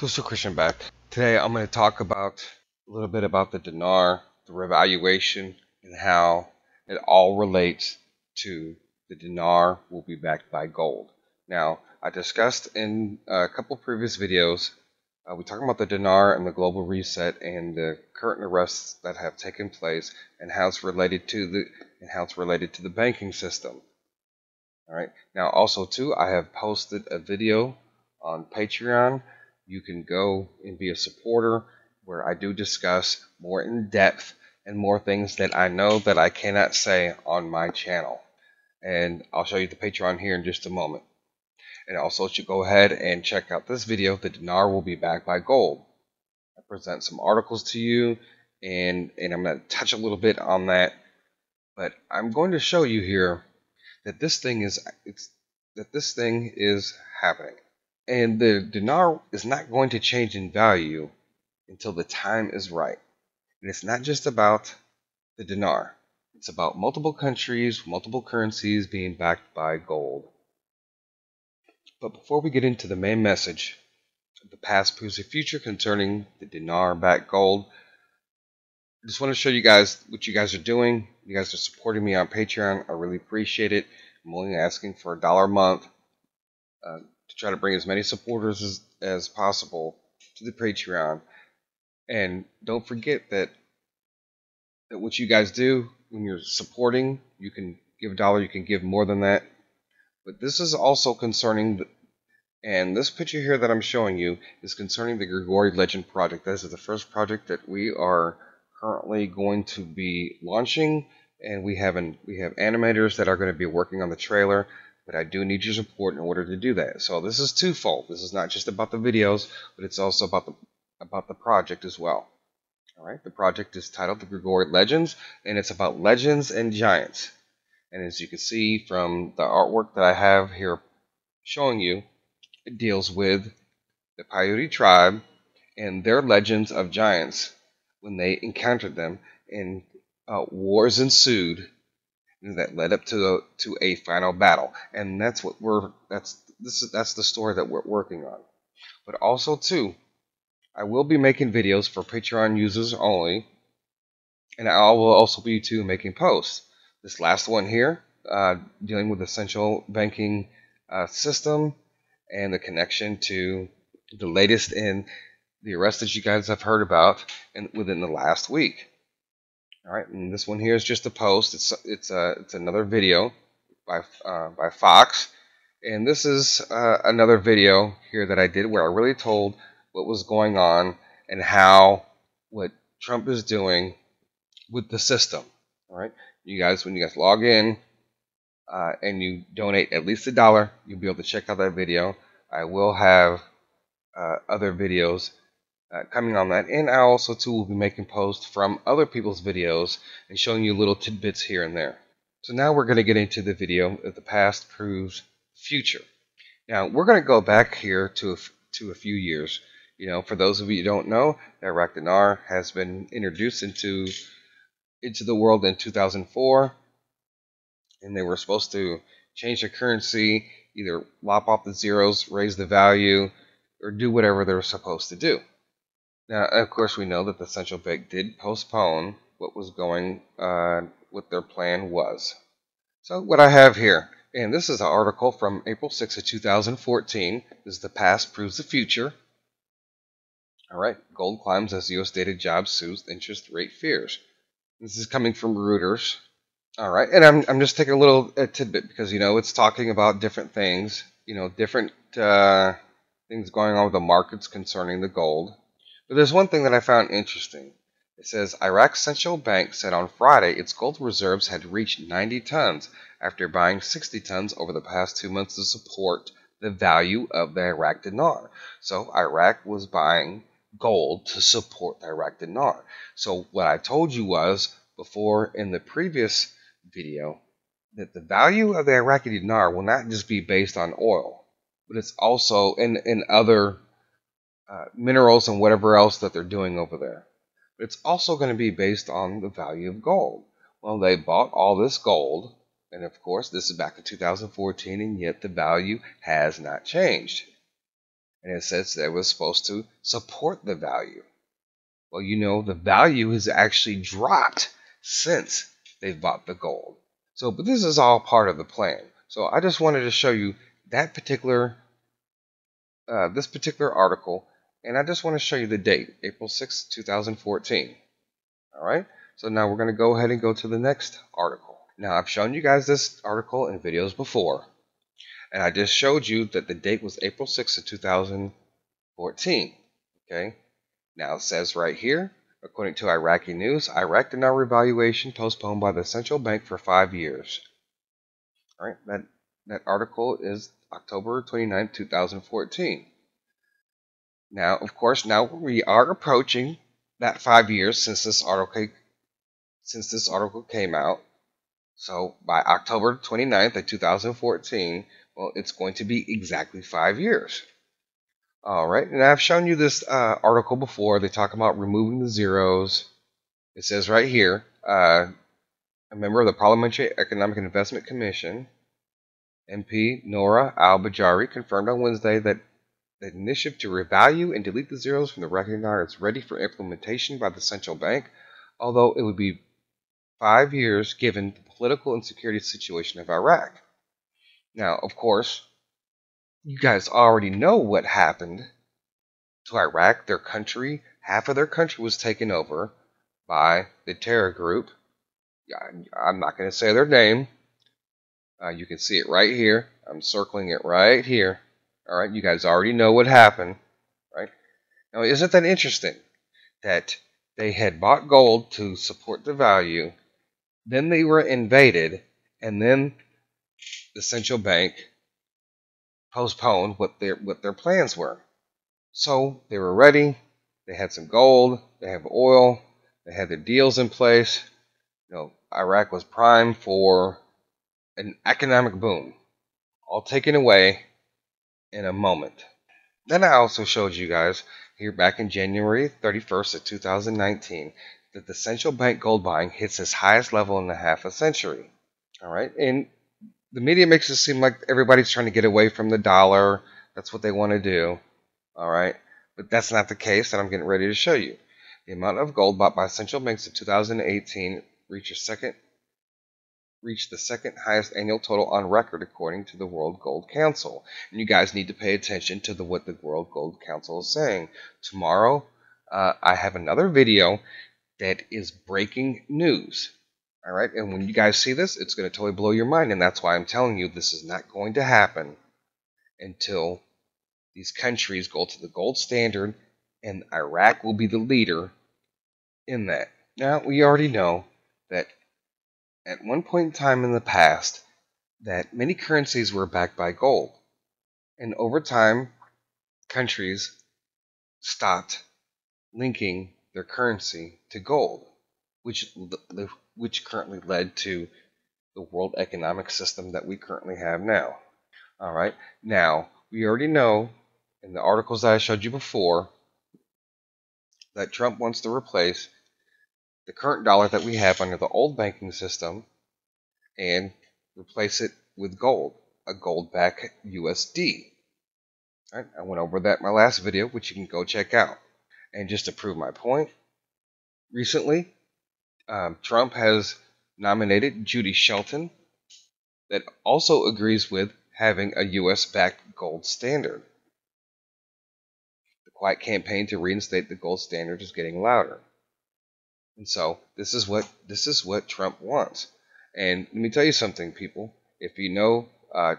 Twister Christian back. Today I'm going to talk about a little bit about the dinar, the revaluation, and how it all relates to the dinar will be backed by gold. Now, I discussed in a couple previous videos, we talked about the dinar and the global reset and the current arrests that have taken place and how it's related to the banking system. All right. Now, also too, I have posted a video on Patreon. You can go and be a supporter where I do discuss more in depth and more things that I know that I cannot say on my channel. And I'll show you the Patreon here in just a moment. And also, you go ahead and check out this video. The dinar will be backed by gold. I present some articles to you, and I'm going to touch a little bit on that. But I'm going to show you here that this thing is happening. And the dinar is not going to change in value until the time is right. And it's not just about the dinar. It's about multiple countries, multiple currencies being backed by gold. But before we get into the main message, the past proves the future concerning the dinar-backed gold, I just want to show you guys what you guys are doing. You guys are supporting me on Patreon. I really appreciate it. I'm only asking for $1 a month to try to bring as many supporters as possible to the Patreon. And don't forget that what you guys do when you're supporting, you can give $1, you can give more than that. But this is also concerning, and this picture here that I'm showing you is concerning the Grigori Legend project. This is the first project that we are currently going to be launching, and we have animators that are going to be working on the trailer. But I do need your support in order to do that. So this is twofold. This is not just about the videos, but it's also about the project as well. All right. The project is titled the Grigori Legends, and it's about legends and giants. And as you can see from the artwork that I have here showing you, it deals with the Paiute tribe and their legends of giants when they encountered them, and wars ensued that led up to a final battle. And that's the story that we're working on. But also too, I will be making videos for Patreon users only, and I will also be too making posts. This last one here, dealing with the central banking system and the connection to the latest in the arrests that you guys have heard about within the last week. All right, and this one here is just a post. It's another video by Fox, and this is another video here that I did where I really told what was going on and what Trump is doing with the system. All right, you guys, when you guys log in and you donate at least $1, you'll be able to check out that video. I will have other videos coming on that, and I also too will be making posts from other people's videos and showing you little tidbits here and there. So now we're going to get into the video of the past proves future. Now we're going to go back here to a few years. You know, for those of you who don't know, the Iraq dinar has been introduced into the world in 2004, and they were supposed to change the currency, either lop off the zeros, raise the value, or do whatever they were supposed to do. Now, of course, we know that the central bank did postpone what their plan was. So what I have here, and this is an article from April 6th of 2014. This is the past proves the future. All right, gold climbs as U.S. data jobs soothes interest rate fears. This is coming from Reuters. All right, and I'm just taking a little tidbit because, you know, it's talking about different things, you know, different things going on with the markets concerning the gold. But there's one thing that I found interesting. It says Iraq's central bank said on Friday its gold reserves had reached 90 tons after buying 60 tons over the past 2 months to support the value of the Iraq dinar. So Iraq was buying gold to support the Iraq dinar. So what I told you was before in the previous video that the value of the Iraqi dinar will not just be based on oil, but it's also in other minerals and whatever else that they're doing over there. But it's also going to be based on the value of gold. Well, they bought all this gold, and of course this is back in 2014, and yet the value has not changed. and it says that it was supposed to support the value. Well, you know, the value has actually dropped since they've bought the gold. So, but this is all part of the plan. So I just wanted to show you that particular, this particular article, and I just want to show you the date, April 6, 2014. All right. So now we're going to go ahead and go to the next article. Now I've shown you guys this article in videos before, and I just showed you that the date was April 6th of 2014. Okay. Now it says right here, according to Iraqi news, Iraq dinar revaluation postponed by the central bank for 5 years. All right, that article is October 29, 2014. Now, of course, now we are approaching that 5 years since this article came out. So by October 29th of 2014, well, it's going to be exactly 5 years. All right, and I've shown you this article before. They talk about removing the zeros. It says right here, a member of the Parliamentary Economic and Investment Commission, MP Nora Al-Bajari, confirmed on Wednesday that the initiative to revalue and delete the zeros from the reckoning dinar is ready for implementation by the central bank, although it would be 5 years given the political and security situation of Iraq. Now, of course, you guys already know what happened to Iraq. Their country, half of their country was taken over by the terror group. I'm not going to say their name. You can see it right here. I'm circling it right here. All right, you guys already know what happened, right? Now, isn't that interesting that they had bought gold to support the value, then they were invaded, and then the central bank postponed what their plans were. So they were ready. They had some gold. They have oil. They had their deals in place. You know, Iraq was primed for an economic boom, all taken away in a moment. Then I also showed you guys here back in January 31st of 2019 that the central bank gold buying hits its highest level in a half a century. All right, and the media makes it seem like everybody's trying to get away from the dollar. That's what they want to do. All right, but that's not the case, and I'm getting ready to show you. The amount of gold bought by central banks in 2018 reached the second highest annual total on record, according to the World Gold Council. And you guys need to pay attention to what the World Gold Council is saying. Tomorrow, I have another video that is breaking news. All right, and when you guys see this, it's going to totally blow your mind, and that's why I'm telling you this is not going to happen until these countries go to the gold standard, and Iraq will be the leader in that. Now, we already know that at one point in time in the past that many currencies were backed by gold, and over time, countries stopped linking their currency to gold, which currently led to the world economic system that we currently have now. All right, now we already know in the articles that I showed you before that Trump wants to replace the current dollar that we have under the old banking system and replace it with gold, a gold-backed USD. All right, I went over that in my last video, which you can go check out. And just to prove my point, recently Trump has nominated Judy Shelton that also agrees with having a US-backed gold standard. The quiet campaign to reinstate the gold standard is getting louder. And so this is what Trump wants. And let me tell you something, people. If you know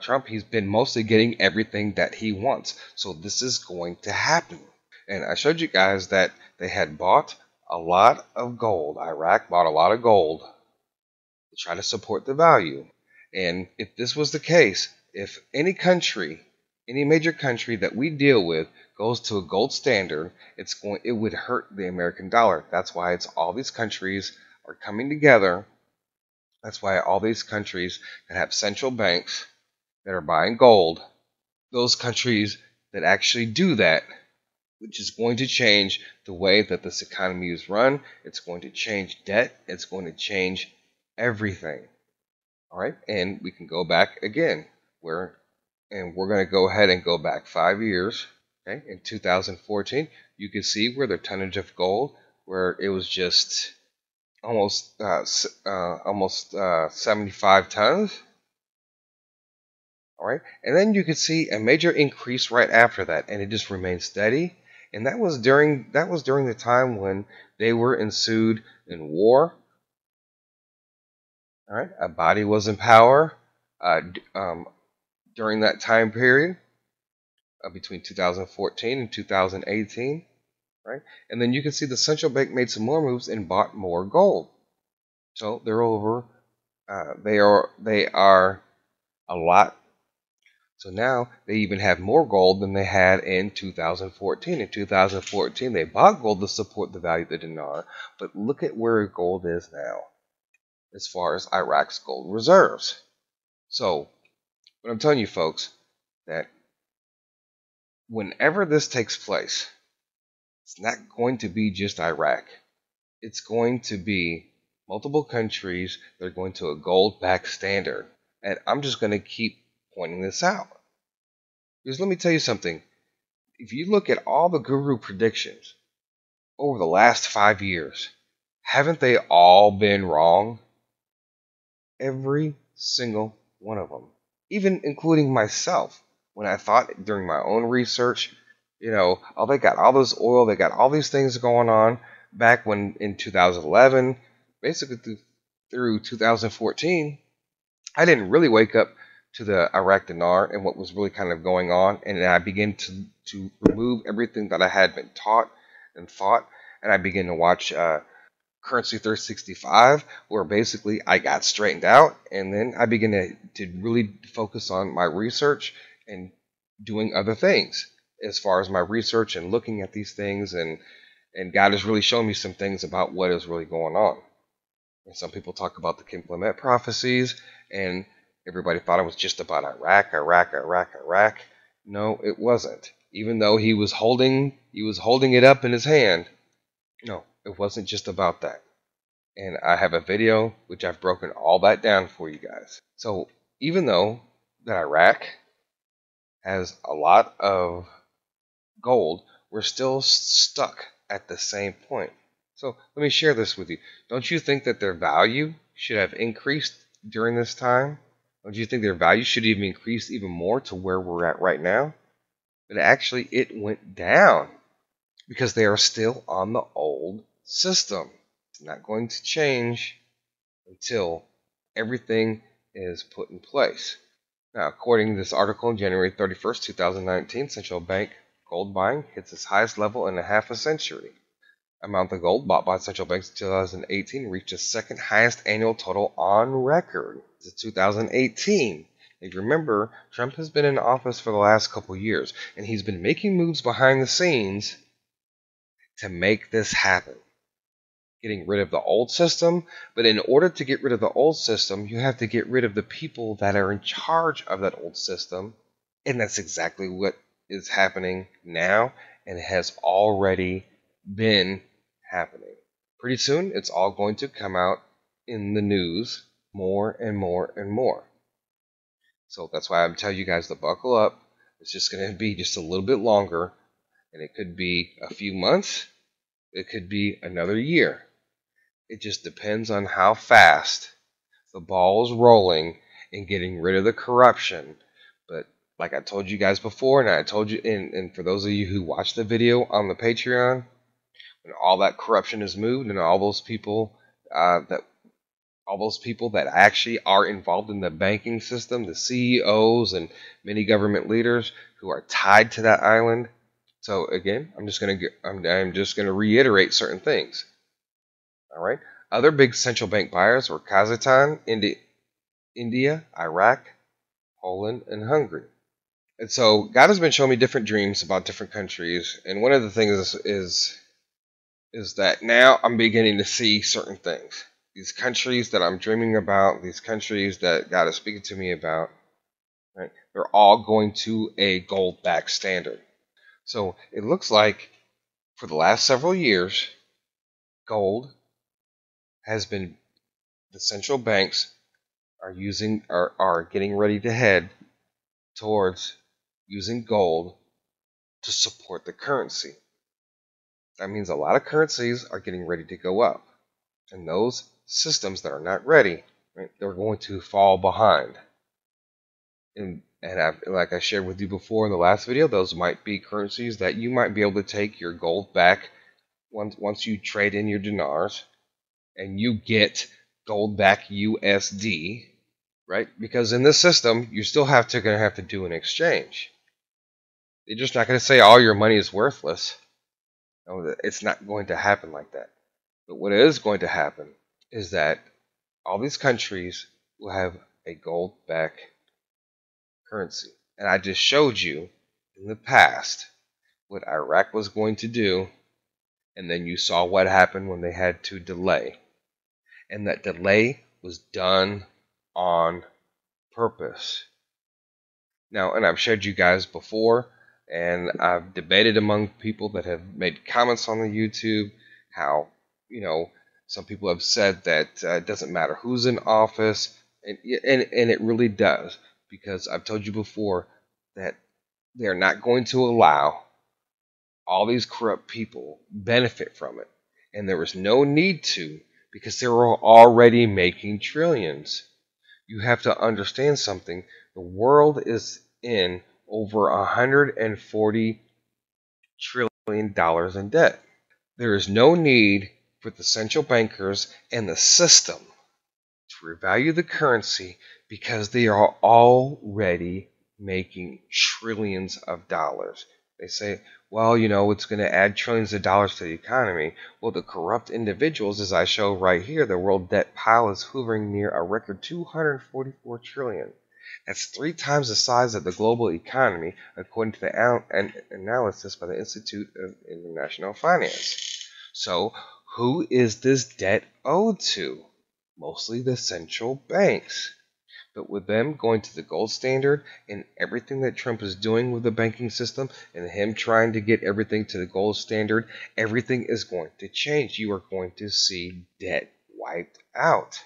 Trump, he's been mostly getting everything that he wants. So this is going to happen. And I showed you guys that they had bought a lot of gold. Iraq bought a lot of gold to try to support the value. And if this was the case, if any country, any major country that we deal with goes to a gold standard, it would hurt the American dollar. That's why all these countries are coming together. That's why all these countries that have central banks that are buying gold, those countries that actually do that, which is going to change the way that this economy is run. It's going to change debt. It's going to change everything. All right, and we can go back again, and we're going to go ahead and go back 5 years. Okay, in 2014, you can see where the tonnage of gold, where it was just almost 75 tons. All right, and then you could see a major increase right after that, and it just remained steady. And that was during the time when they were ensued in war. All right, a body was in power during that time period between 2014 and 2018. Right, and then you can see the central bank made some more moves and bought more gold. So they're over. They are a lot. So now they even have more gold than they had in 2014. In 2014, they bought gold to support the value of the dinar, but look at where gold is now as far as Iraq's gold reserves. So, what I'm telling you folks, that whenever this takes place, it's not going to be just Iraq. It's going to be multiple countries that are going to a gold-backed standard. And I'm just going to keep pointing this out. Because let me tell you something. If you look at all the guru predictions over the last 5 years, haven't they all been wrong? Every single one of them. Even including myself. When I thought during my own research, oh, they got all this oil, they got all these things going on back when in 2011, basically through 2014, I didn't really wake up to the Iraq dinar and what was really kind of going on, and I began to remove everything that I had been taught and thought, and I began to watch Currency 365, where basically I got straightened out, and then I began to really focus on my research and doing other things as far as my research and looking at these things, and God has really shown me some things about what is really going on. And some people talk about the Kimplement prophecies, and everybody thought it was just about Iraq. No, it wasn't. Even though he was holding it up in his hand. No, it wasn't just about that. And I have a video which I've broken all that down for you guys. So even though that Iraq has a lot of gold, we're still stuck at the same point. So let me share this with you. Don't you think that their value should have increased during this time? Don't you think their value should even increase even more to where we're at right now? But actually it went down because they are still on the old system. It's not going to change until everything is put in place. Now, according to this article, on January 31st, 2019, central bank gold buying hits its highest level in a half a century. Amount of gold bought by central banks in 2018 reached its second highest annual total on record. This is 2018. If you remember, Trump has been in office for the last couple years, and he's been making moves behind the scenes to make this happen. Getting rid of the old system, but in order to get rid of the old system, you have to get rid of the people that are in charge of that old system, and that's exactly what is happening now, and it has already been happening. Pretty soon, it's all going to come out in the news more and more and more. So that's why I'm telling you guys to buckle up. It's just going to be just a little bit longer, and it could be a few months, it could be another year. It just depends on how fast the ball is rolling and getting rid of the corruption. But like I told you guys before, and I told you, and for those of you who watched the video on the Patreon, when all that corruption is moved and all those people that actually are involved in the banking system, the CEOs and many government leaders who are tied to that island. So again, I'm just gonna reiterate certain things. All right. Other big central bank buyers were Kazakhstan, India, Iraq, Poland, and Hungary. And so God has been showing me different dreams about different countries, and one of the things is that now I'm beginning to see certain things. These countries that I'm dreaming about, these countries that God is speaking to me about, right? They're all going to a gold-backed standard. So it looks like for the last several years, gold has been, the central banks are getting ready to head towards using gold to support the currency. That means a lot of currencies are getting ready to go up. And those systems that are not ready, right, they're going to fall behind. And like I shared with you before in the last video, those might be currencies that you might be able to take your gold back once you trade in your dinars and you get gold back USD, right? Because in this system, you still going to have to do an exchange. They're just not going to say all your money is worthless. No, it's not going to happen like that. But what is going to happen is that all these countries will have a gold back currency. And I just showed you in the past what Iraq was going to do, and then you saw what happened when they had to delay. And that delay was done on purpose. Now, and I've shared you guys before, and I've debated among people that have made comments on the YouTube how, some people have said that it doesn't matter who's in office, and it really does, because I've told you before that they're not going to allow all these corrupt people benefit from it, and there was no need to, because they were already making trillions. You have to understand something. The world is in over $140 trillion in debt. There is no need for the central bankers and the system to revalue the currency because they are already making trillions of dollars. They say, well, it's going to add trillions of dollars to the economy. Well, the corrupt individuals, as I show right here, the world debt pile is hovering near a record 244 trillion. That's 3 times the size of the global economy, according to the analysis by the Institute of International Finance. So, who is this debt owed to? Mostly the central banks. But with them going to the gold standard and everything that Trump is doing with the banking system and him trying to get everything to the gold standard, everything is going to change. You are going to see debt wiped out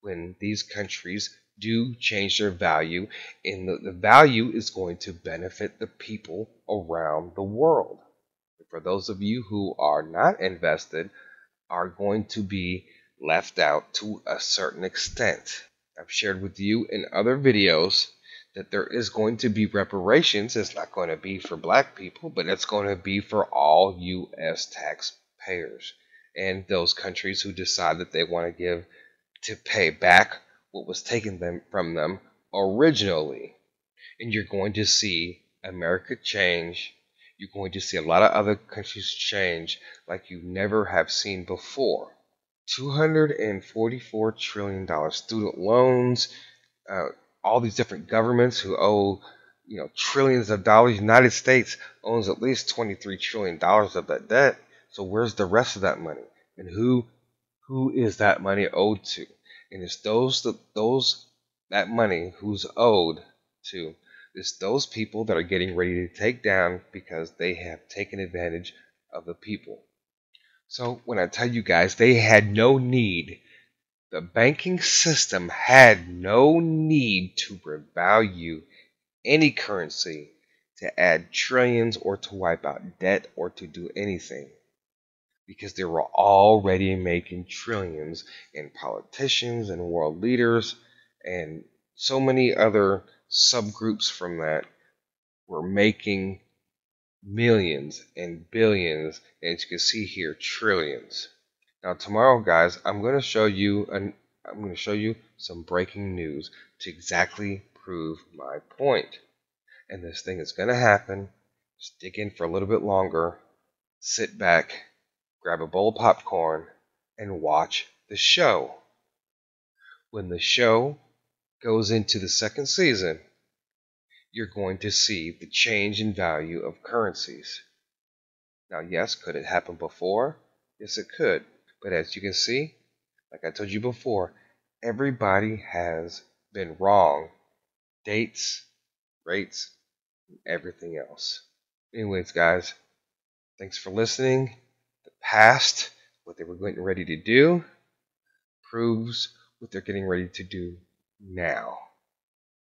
when these countries do change their value, and the value is going to benefit the people around the world. For those of you who are not invested, are going to be left out to a certain extent. I've shared with you in other videos that there is going to be reparations. It's not going to be for black people, but it's going to be for all U.S. taxpayers and those countries who decide that they want to pay back what was taken from them originally. And you're going to see America change. You're going to see a lot of other countries change like you never have seen before. $244 trillion. Student loans, all these different governments who owe trillions of dollars. United States owns at least $23 trillion of that debt. So where's the rest of that money? And who is that money owed to? And it's that money who's owed to. It's those people that are getting ready to take down because they have taken advantage of the people. So when I tell you guys, they had no need, the banking system had no need to revalue any currency to add trillions or to wipe out debt or to do anything. Because they were already making trillions, and politicians and world leaders and so many other subgroups from that were making millions and billions, and as you can see here, trillions. Now tomorrow, guys, I'm going to show you some breaking news to exactly prove my point. And this thing is going to happen. Just dig in for a little bit longer, sit back, grab a bowl of popcorn, and watch the show. When the show goes into the second season, you're going to see the change in value of currencies. Now, yes, could it happen before? Yes, it could. But as you can see, like I told you before, everybody has been wrong. Dates, rates, and everything else. Anyways, guys, thanks for listening. The past, what they were getting ready to do, proves what they're getting ready to do now.